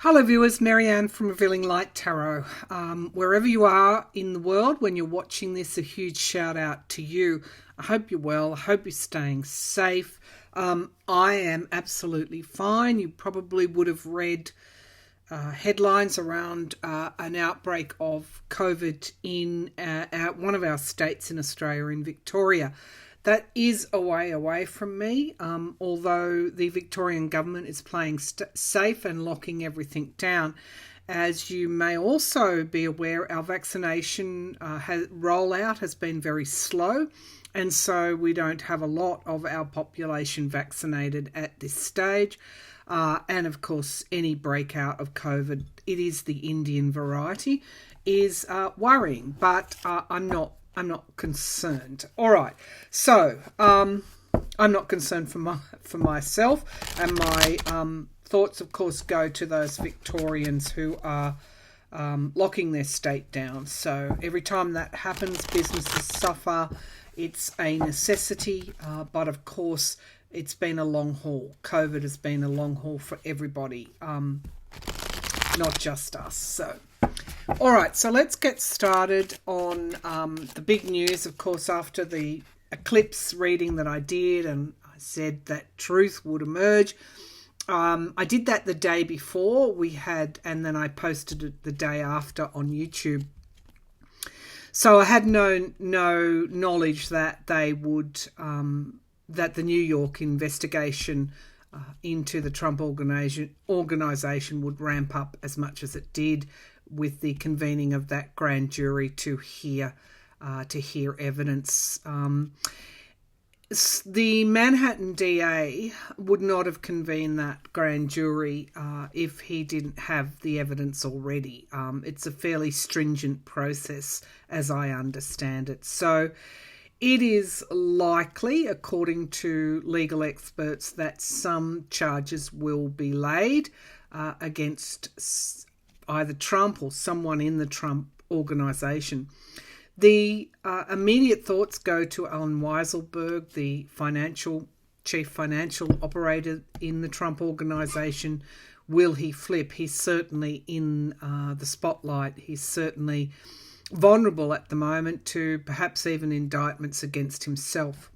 Hello viewers, Marianne from Revealing Light Tarot. Wherever you are in the world when you're watching this, a huge shout out to you. I hope you're well. I hope you're staying safe. I am absolutely fine. You probably would have read headlines around an outbreak of COVID in one of our states in Australia, in Victoria. That is a way away from me, although the Victorian government is playing safe and locking everything down. As you may also be aware, our vaccination rollout has been very slow, and so we don't have a lot of our population vaccinated at this stage. And of course, any breakout of COVID, it is the Indian variety, is worrying, but I'm not concerned. All right, so I'm not concerned for myself, and my thoughts, of course, go to those Victorians who are locking their state down. So every time that happens, businesses suffer. It's a necessity, but of course, it's been a long haul. COVID has been a long haul for everybody, not just us. So. All right, so let's get started on the big news, of course, after the eclipse reading that I did, and I said that truth would emerge. I did that the day before we had, and then I posted it the day after on YouTube. So I had no knowledge that they would, that the New York investigation into the Trump organization would ramp up as much as it did, with the convening of that grand jury to hear evidence. The Manhattan DA would not have convened that grand jury if he didn't have the evidence already. It's a fairly stringent process, as I understand it. So it is likely, according to legal experts, that some charges will be laid against either Trump or someone in the Trump organization. The immediate thoughts go to Alan Weisselberg, the chief financial operator in the Trump organization. Will he flip? He's certainly in the spotlight. He's certainly vulnerable at the moment to perhaps even indictments against himself.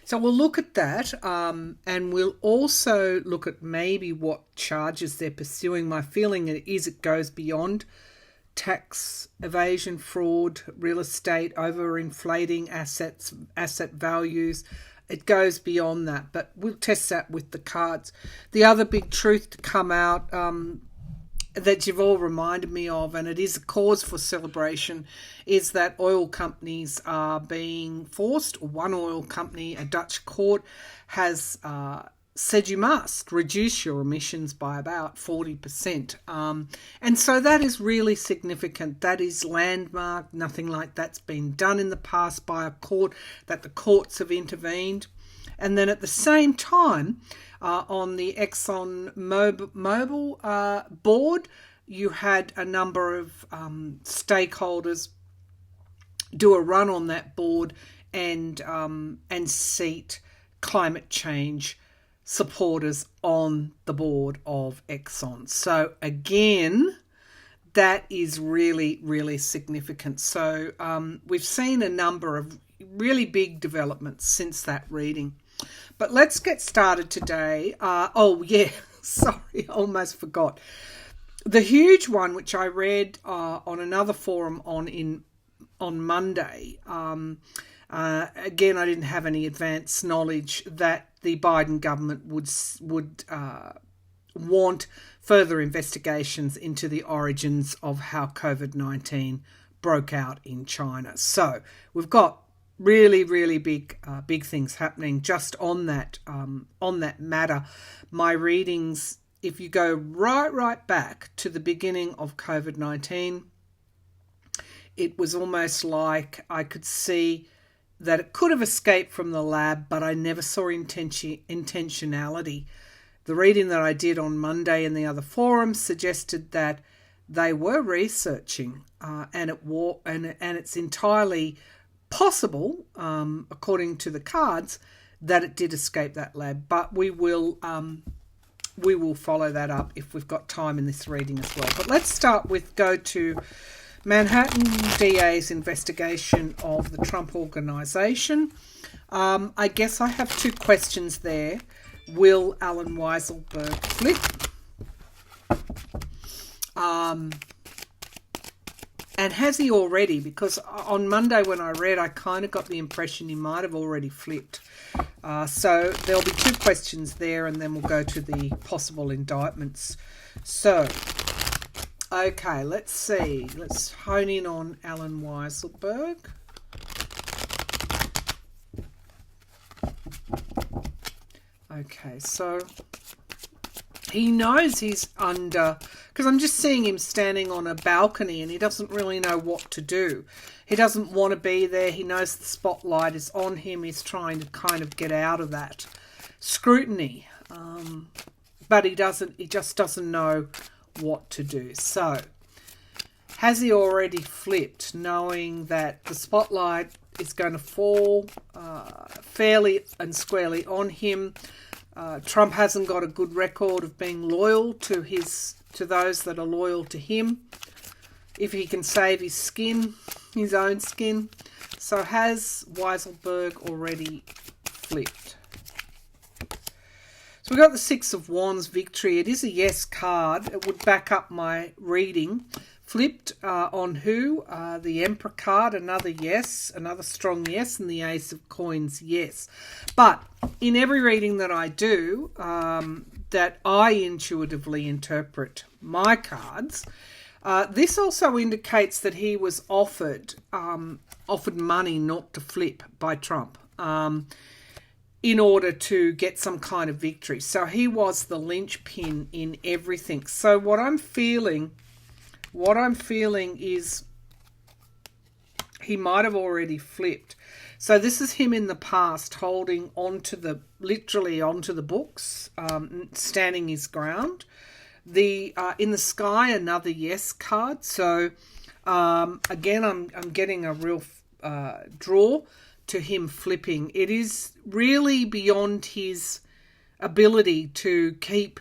So we'll look at that, and we'll also look at maybe what charges they're pursuing. My feeling is it goes beyond tax evasion, fraud, real estate, overinflating asset values. It goes beyond that, but we'll test that with the cards. The other big truth to come out that you've all reminded me of, and it is a cause for celebration, is that oil companies are being forced. One oil company, a Dutch court, has said you must reduce your emissions by about 40%. And so that is really significant. That is landmark. Nothing like that's been done in the past by a court, that the courts have intervened. And then at the same time, on the Exxon Mobil board, you had a number of stakeholders do a run on that board and seat climate change supporters on the board of Exxon. So again, that is really, really significant. So we've seen a number of really big developments since that reading. But let's get started today. Sorry, almost forgot. The huge one, which I read on another forum on Monday. Again, I didn't have any advanced knowledge that the Biden government would want further investigations into the origins of how COVID-19 broke out in China. So we've got really, really big things happening just on that matter. My readings, if you go right back to the beginning of COVID-19, it was almost like I could see that it could have escaped from the lab, but I never saw intentionality. The reading that I did on Monday in the other forums suggested that they were researching, and it's entirely possible, according to the cards, that it did escape that lab. But we will we will follow that up if we've got time in this reading as well. But let's go to Manhattan DA's investigation of the Trump Organization. I guess I have two questions there. Will Alan Weisselberg flip? And has he already? Because on Monday when I read, I kind of got the impression he might have already flipped. So there'll be two questions there, and then we'll go to the possible indictments. So, okay, let's see. Let's hone in on Alan Weisselberg. Okay, so he knows he's under, because I'm just seeing him standing on a balcony and he doesn't really know what to do. He doesn't want to be there. He knows the spotlight is on him. He's trying to kind of get out of that scrutiny. But he just doesn't know what to do. So, has he already flipped, knowing that the spotlight is going to fall fairly and squarely on him? Trump hasn't got a good record of being loyal to those that are loyal to him. If he can save his skin, his own skin. So has Weisselberg already flipped? So we've got the Six of Wands, victory. It is a yes card. It would back up my reading. Flipped on who? The Emperor card, another yes, another strong yes, and the Ace of Coins, yes. But in every reading that I do, that I intuitively interpret my cards, this also indicates that he was offered money not to flip by Trump in order to get some kind of victory. So he was the linchpin in everything. So what I'm feeling is he might have already flipped. So this is him in the past holding literally onto the books, standing his ground. In the sky, another yes card. So again, I'm getting a real draw to him flipping. It is really beyond his ability to keep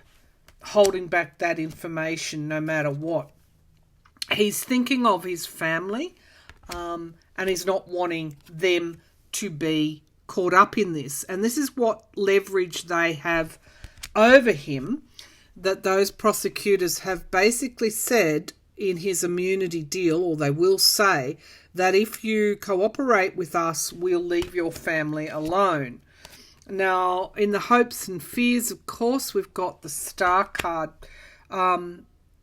holding back that information no matter what. He's thinking of his family, and he's not wanting them to be caught up in this. And this is what leverage they have over him, that those prosecutors have basically said in his immunity deal, or they will say, that if you cooperate with us, we'll leave your family alone. Now, in the hopes and fears, of course, we've got the Star card.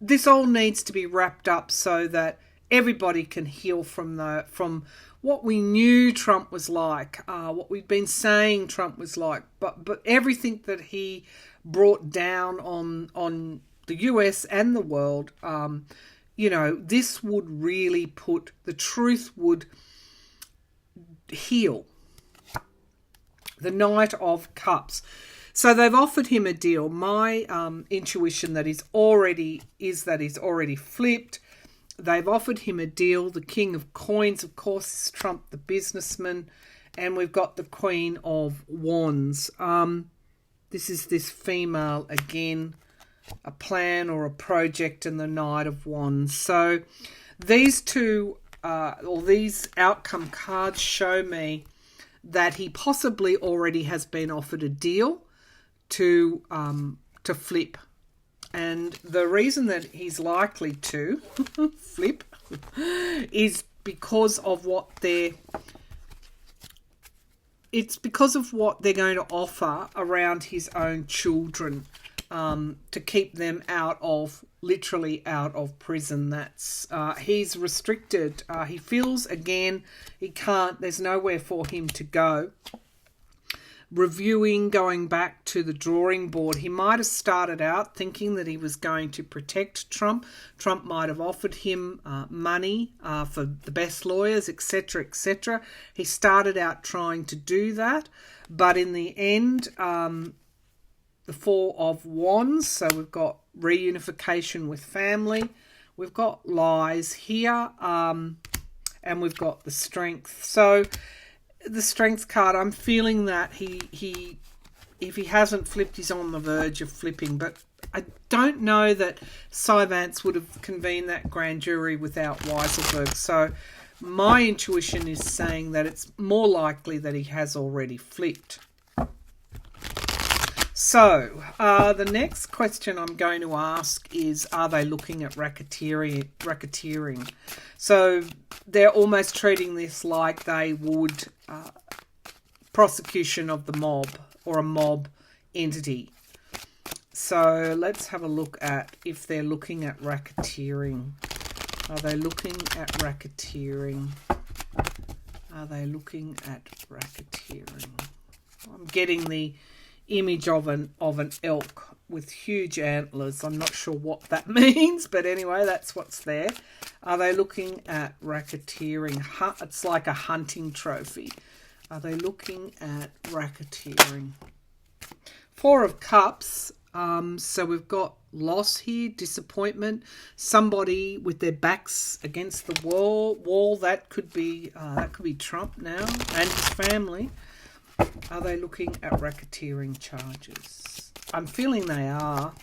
This all needs to be wrapped up so that everybody can heal from what we knew Trump was like, what we've been saying Trump was like, but everything that he brought down on the US and the world. This would really the truth would heal. The Knight of Cups. So they've offered him a deal. My intuition that he's already flipped. They've offered him a deal. The King of Coins, of course, is Trump, the businessman. And we've got the Queen of Wands. This is this female again, a plan or a project, and the Knight of Wands. So these two, or these outcome cards show me that he possibly already has been offered a deal to flip. And the reason that he's likely to flip is because of what they're going to offer around his own children, to keep them literally out of prison. That's he's restricted. He feels again there's nowhere for him to go. Going back to the drawing board. He might have started out thinking that he was going to protect Trump. Trump might have offered him money for the best lawyers, etc., etc. He started out trying to do that, but in the end, the Four of Wands, so we've got reunification with family, we've got lies here, and we've got the Strength. So the Strength card, I'm feeling that he If he hasn't flipped, he's on the verge of flipping. But I don't know that Cy Vance would have convened that grand jury without Weisselberg. So my intuition is saying that it's more likely that he has already flipped. So the next question I'm going to ask is, are they looking at racketeering? So they're almost treating this like they would prosecution of the mob or a mob entity. So let's have a look at if they're looking at racketeering. Are they looking at racketeering? Are they looking at racketeering? I'm getting the image of an elk with huge antlers. I'm not sure what that means, but anyway, that's what's there. Are they looking at racketeering? It's like a hunting trophy. Are they looking at racketeering? Four of Cups. So we've got loss here, disappointment, somebody with their backs against the wall. That could be Trump now and his family. Are they looking at racketeering charges? I'm feeling they are.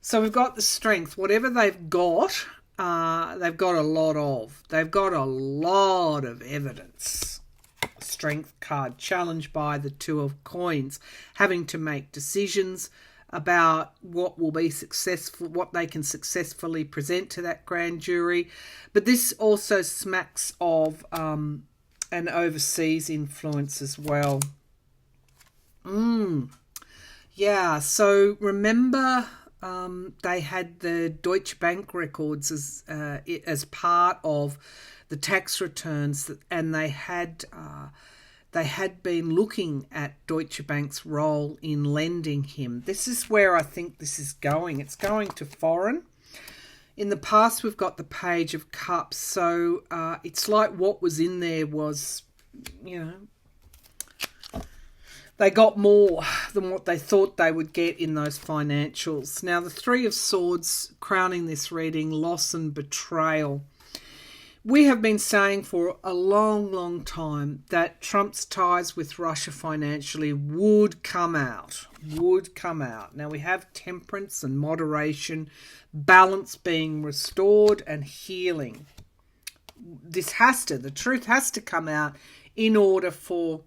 So we've got the strength. Whatever they've got a lot of. They've got a lot of evidence. Strength card, challenged by the Two of Coins, having to make decisions about what will be successful, what they can successfully present to that grand jury. But this also smacks of an overseas influence as well. Yeah, so remember they had the Deutsche Bank records as part of the tax returns, and they had been looking at Deutsche Bank's role in lending him. This is where I think this is going. It's going to foreign. In the past, we've got the Page of Cups, so it's like what was in there was, they got more than what they thought they would get in those financials. Now, the Three of Swords crowning this reading, loss and betrayal. We have been saying for a long, long time that Trump's ties with Russia financially would come out. Now, we have temperance and moderation, balance being restored and healing. The truth has to come out in order for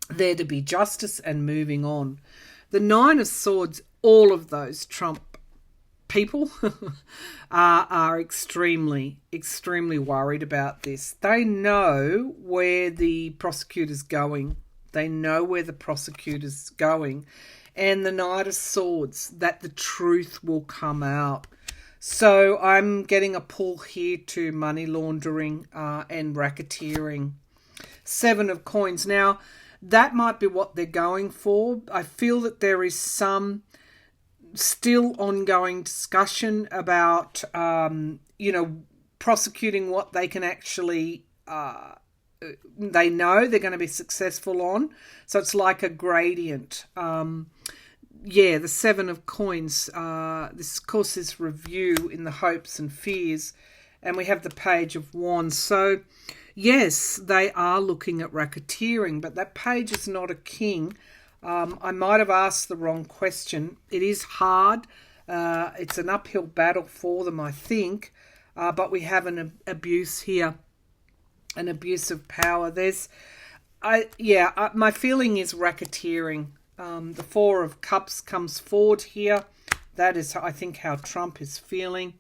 there to be justice and moving on. The Nine of Swords, all of those Trump people are extremely, extremely worried about this. They know where the prosecutor's going. And the Knight of Swords, that the truth will come out. So I'm getting a pull here to money laundering and racketeering. Seven of Coins. Now, that might be what they're going for. I feel that there is some still ongoing discussion about, prosecuting what they can actually, they know they're going to be successful on. So it's like a gradient. The Seven of Coins. This, of course, is review in the hopes and fears. And we have the Page of Wands. So, yes, they are looking at racketeering, but that page is not a king. I might have asked the wrong question. It is hard. It's an uphill battle for them, I think. But we have an abuse here, an abuse of power. My feeling is racketeering. The Four of Cups comes forward here. That is, I think, how Trump is feeling.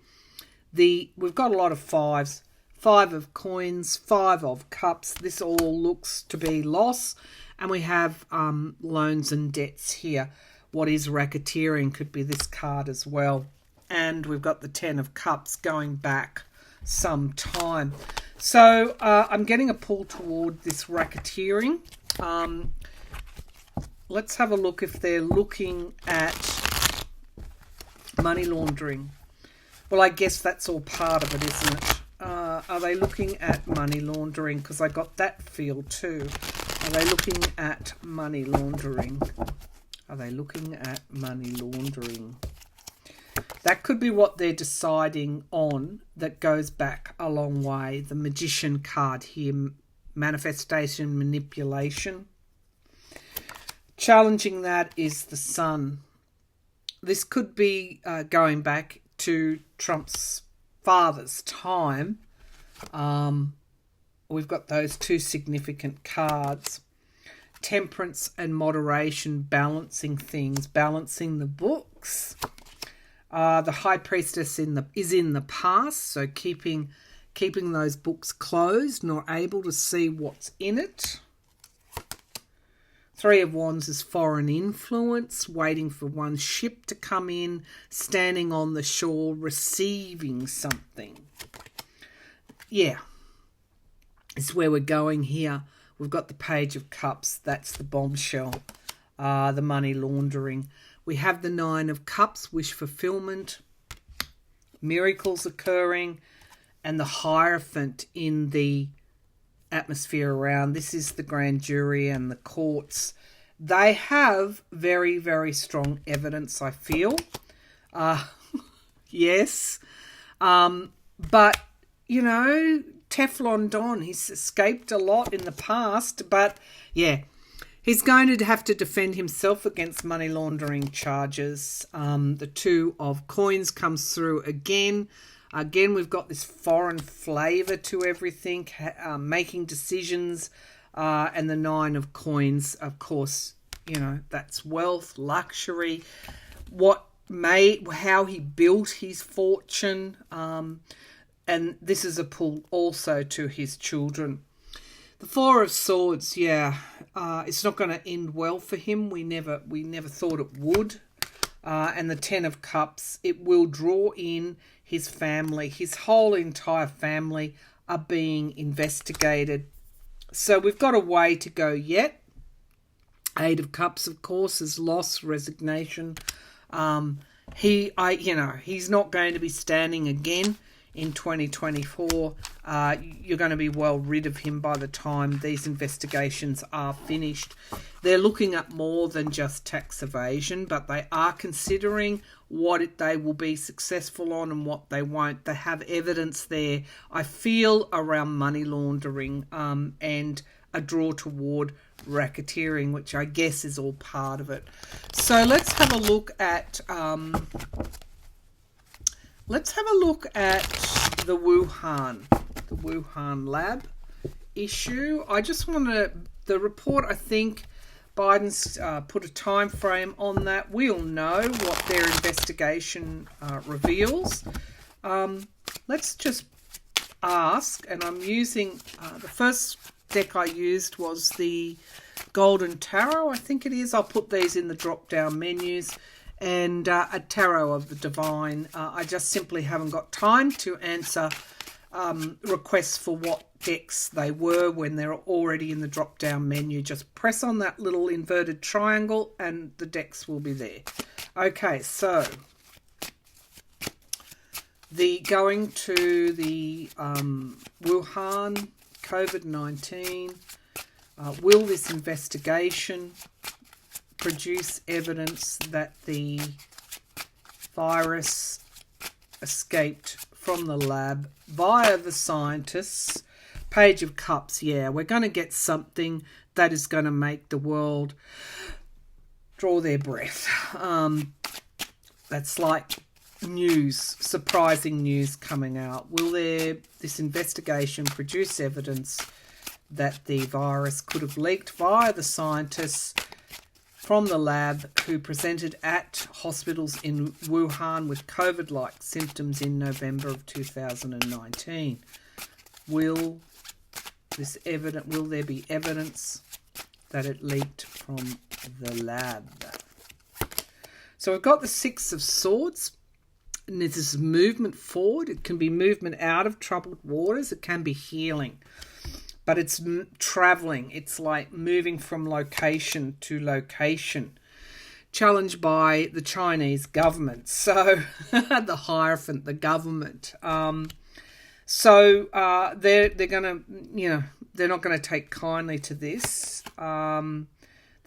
We've got a lot of fives. Five of Coins, Five of Cups. This all looks to be loss. And we have loans and debts here. What is racketeering could be this card as well. And we've got the Ten of Cups going back some time. So I'm getting a pull toward this racketeering. Let's have a look if they're looking at money laundering. Well, I guess that's all part of it, isn't it? Are they looking at money laundering? Because I got that feel too. Are they looking at money laundering? That could be what they're deciding on. That goes back a long way. The Magician card here, manifestation, manipulation. Challenging that is the Sun. This could be going back to Trump's father's time. We've got those two significant cards. Temperance and moderation, balancing things, balancing the books. The High Priestess is in the past, so keeping those books closed, not able to see what's in it. Three of Wands is foreign influence, waiting for one ship to come in, standing on the shore, receiving something. Yeah, it's where we're going here. We've got the Page of Cups, that's the bombshell, the money laundering. We have the Nine of Cups, wish fulfillment, miracles occurring, and the Hierophant in the atmosphere around. This is the grand jury and the courts. They have very, very strong evidence, I feel. Yes. But, you know, Teflon Don, he's escaped a lot in the past, but yeah, he's going to have to defend himself against money laundering charges. The Two of Coins comes through again. Again, we've got this foreign flavour to everything, making decisions, and the Nine of Coins, of course, you know, that's wealth, luxury, how he built his fortune, and this is a pull also to his children. The Four of Swords, yeah, it's not going to end well for him. We never thought it would. And the Ten of Cups, it will draw in his family. His whole entire family are being investigated. So we've got a way to go yet. Eight of Cups, of course, is loss, resignation. He's not going to be standing again in 2024. You're going to be well rid of him by the time these investigations are finished. They're looking at more than just tax evasion, but they are considering what they will be successful on and what they won't. They have evidence there, I feel, around money laundering and a draw toward racketeering, which I guess is all part of it. So let's have a look at the Wuhan lab issue. I just want the report, I think Biden's put a time frame on that. We'll know what their investigation reveals. Let's just ask, and I'm using, the first deck I used was the Golden Tarot, I think it is. I'll put these in the drop-down menus. And a Tarot of the Divine. I just simply haven't got time to answer requests for what decks they were when they're already in the drop-down menu. Just press on that little inverted triangle and the decks will be there. Okay, so going to the Wuhan COVID-19. Will this investigation produce evidence that the virus escaped from the lab via the scientists? Page of Cups, yeah, we're going to get something that is going to make the world draw their breath. That's like news, surprising news coming out. Will this investigation produce evidence that the virus could have leaked via the scientists from the lab who presented at hospitals in Wuhan with COVID-like symptoms in November of 2019? Will there be evidence that it leaked from the lab? So we've got the Six of Swords, and this is movement forward. It can be movement out of troubled waters. It can be healing. But it's traveling. It's like moving from location to location. Challenged by the Chinese government. So the Hierophant, the government. So they're going to, they're not going to take kindly to this. There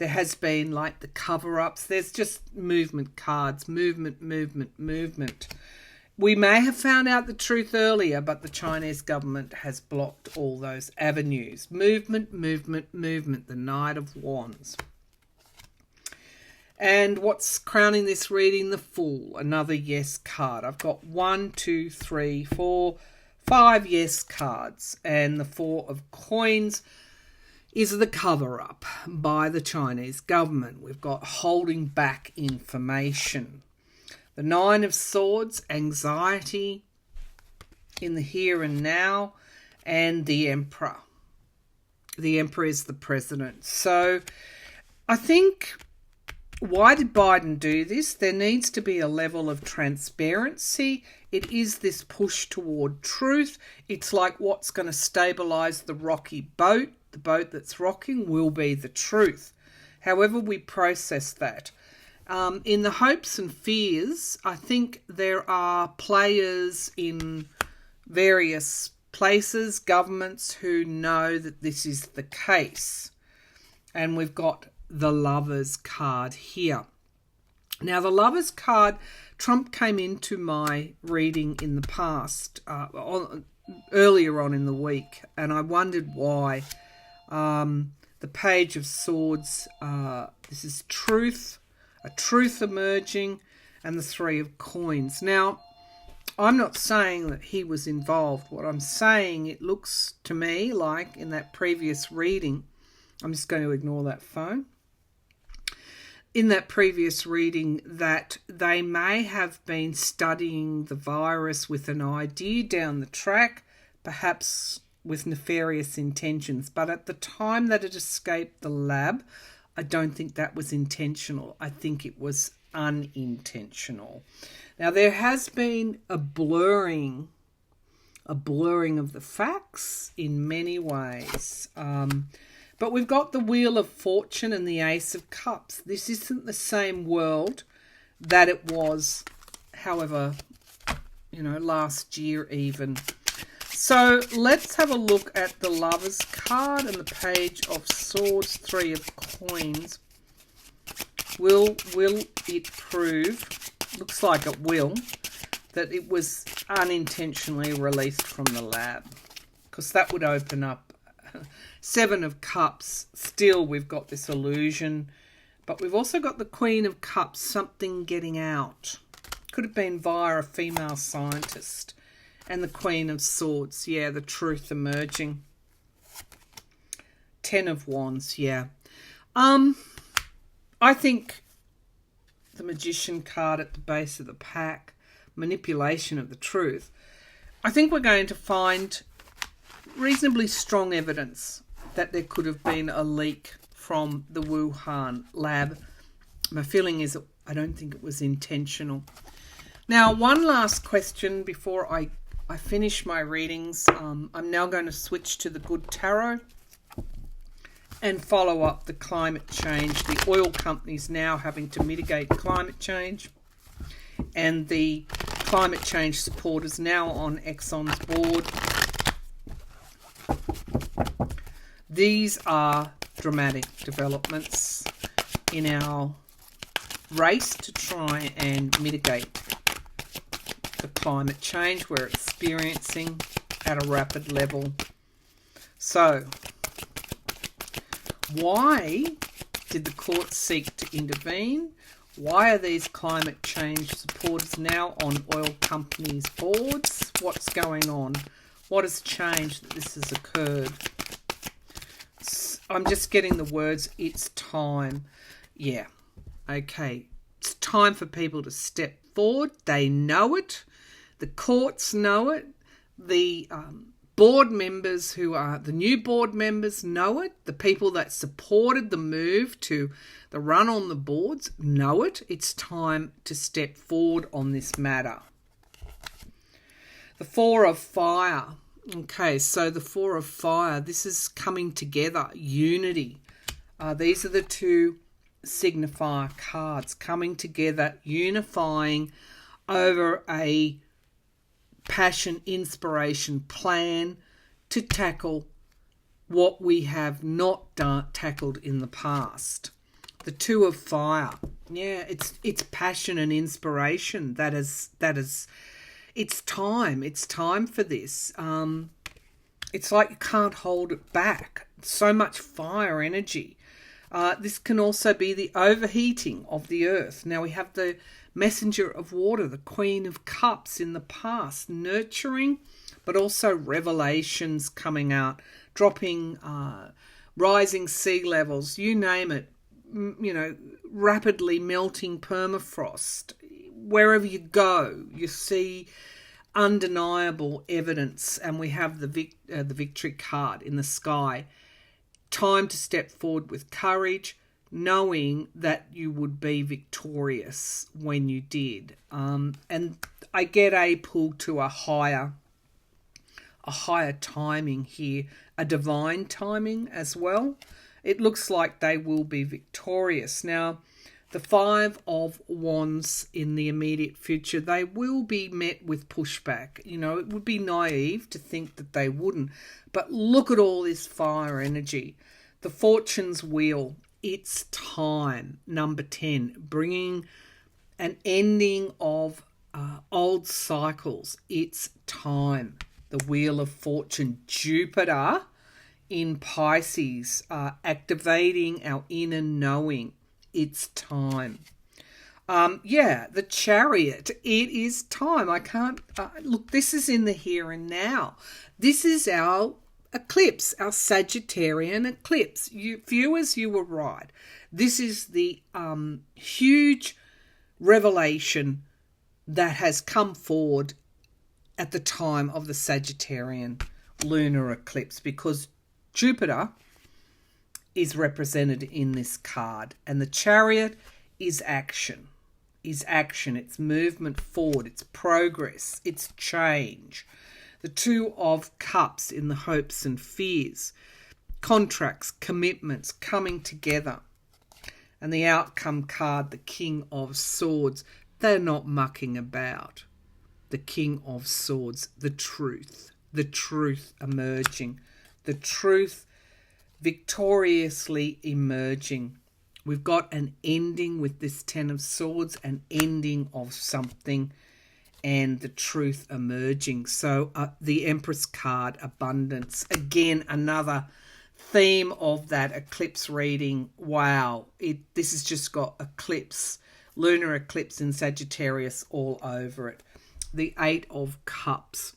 has been like the cover-ups. There's just movement cards. Movement. We may have found out the truth earlier, but the Chinese government has blocked all those avenues. Movement. The Knight of Wands. And what's crowning this reading? The Fool, another yes card. I've got 1, 2, 3, 4, 5 yes cards. And the Four of Coins is the cover-up by the Chinese government. We've got holding back information. The Nine of Swords, anxiety in the here and now. And the Emperor. The Emperor is the president. So I think, why did Biden do this? There needs to be a level of transparency. It is this push toward truth. It's like what's going to stabilise the rocky boat. The boat that's rocking will be the truth. However we process that. In the hopes and fears, I think there are players in various places, governments, who know that this is the case. And we've got the Lovers card here. Now, the Lovers card, Trump came into my reading in the past, earlier on in the week, and I wondered why. The Page of Swords, this is truth, a truth emerging, and the Three of Coins. Now, I'm not saying that he was involved. What I'm saying, it looks to me like in that previous reading, I'm just going to ignore that phone. In that previous reading, that they may have been studying the virus with an idea down the track, perhaps with nefarious intentions. But at the time that it escaped the lab, I don't think that was intentional. I think it was unintentional. Now, there has been a blurring of the facts in many ways. But we've got the Wheel of Fortune and the Ace of Cups. This isn't the same world that it was, however, last year even. So let's have a look at the Lovers card and the Page of Swords, Three of Coins. Will it prove, looks like it will, that it was unintentionally released from the lab? Because that would open up Seven of Cups. Still, we've got this illusion. But we've also got the Queen of Cups, something getting out. Could have been via a female scientist. And the Queen of Swords, yeah, the truth emerging. Ten of Wands, yeah. I think the Magician card at the base of the pack, manipulation of the truth. I think we're going to find reasonably strong evidence that there could have been a leak from the Wuhan lab. My feeling is I don't think it was intentional. Now, one last question before I finish my readings. I'm now going to switch to the Good Tarot and follow up the climate change. The oil companies now having to mitigate climate change, and the climate change supporters now on Exxon's board. These are dramatic developments in our race to try and mitigate the climate change we're experiencing at a rapid level. So, why did the courts seek to intervene? Why are these climate change supporters now on oil companies' boards? What's going on? What has changed that this has occurred? I'm just getting the words, it's time. Yeah, okay. It's time for people to step forward. They know it. The courts know it. The board members who are the new board members know it. The people that supported the move to the run on the boards know it. It's time to step forward on this matter. The Four of Fire. Okay, so the Four of Fire, this is coming together, unity. These are the two signifier cards coming together, unifying over a passion, inspiration plan to tackle what we have not tackled in the past. The Two of Fire, yeah, it's passion and inspiration that is. It's time. It's time for this. It's like you can't hold it back. So much fire energy. This can also be the overheating of the earth. Now we have the messenger of water, the Queen of Cups in the past, nurturing, but also revelations coming out, dropping, rising sea levels, you name it, rapidly melting permafrost. Wherever you go, you see undeniable evidence, and we have the victory card in the sky. Time to step forward with courage, knowing that you would be victorious when you did. And I get a pull to a higher timing here, a divine timing as well. It looks like they will be victorious. Now, the Five of Wands in the immediate future, they will be met with pushback. It would be naive to think that they wouldn't. But look at all this fire energy. The Fortune's Wheel, it's time. Number 10, bringing an ending of old cycles. It's time. The Wheel of Fortune, Jupiter in Pisces, activating our inner knowing. It's time. The Chariot, it is time. I can't, look, this is in the here and now. This is our eclipse, our Sagittarian eclipse. Viewers, you were right. This is the huge revelation that has come forward at the time of the Sagittarian lunar eclipse, because Jupiter is represented in this card, and the Chariot is action. It's movement forward, it's progress, it's change. The Two of Cups in the hopes and fears, contracts, commitments coming together. And the outcome card, the King of Swords, they're not mucking about. The King of Swords, the truth emerging, the truth victoriously emerging. We've got an ending with this Ten of Swords, an ending of something, and the truth emerging. So the Empress card, abundance. Again, another theme of that eclipse reading. Wow, this has just got eclipse, lunar eclipse in Sagittarius all over it. The Eight of Cups,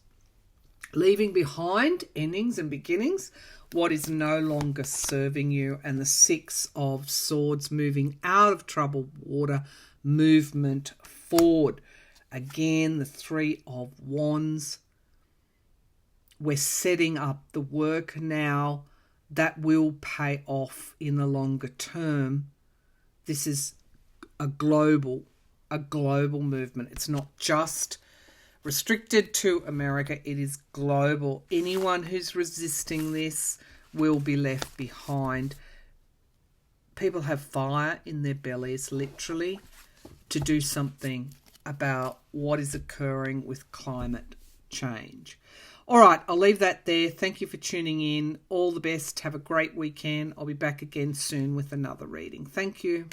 leaving behind endings and beginnings, what is no longer serving you. And the Six of Swords, moving out of troubled water, movement forward. Again, the Three of Wands. We're setting up the work now that will pay off in the longer term. This is a global movement. It's not just restricted to America. It is global. Anyone who's resisting this will be left behind. People have fire in their bellies, literally, to do something about what is occurring with climate change. All right, I'll leave that there. Thank you for tuning in. All the best. Have a great weekend. I'll be back again soon with another reading. Thank you.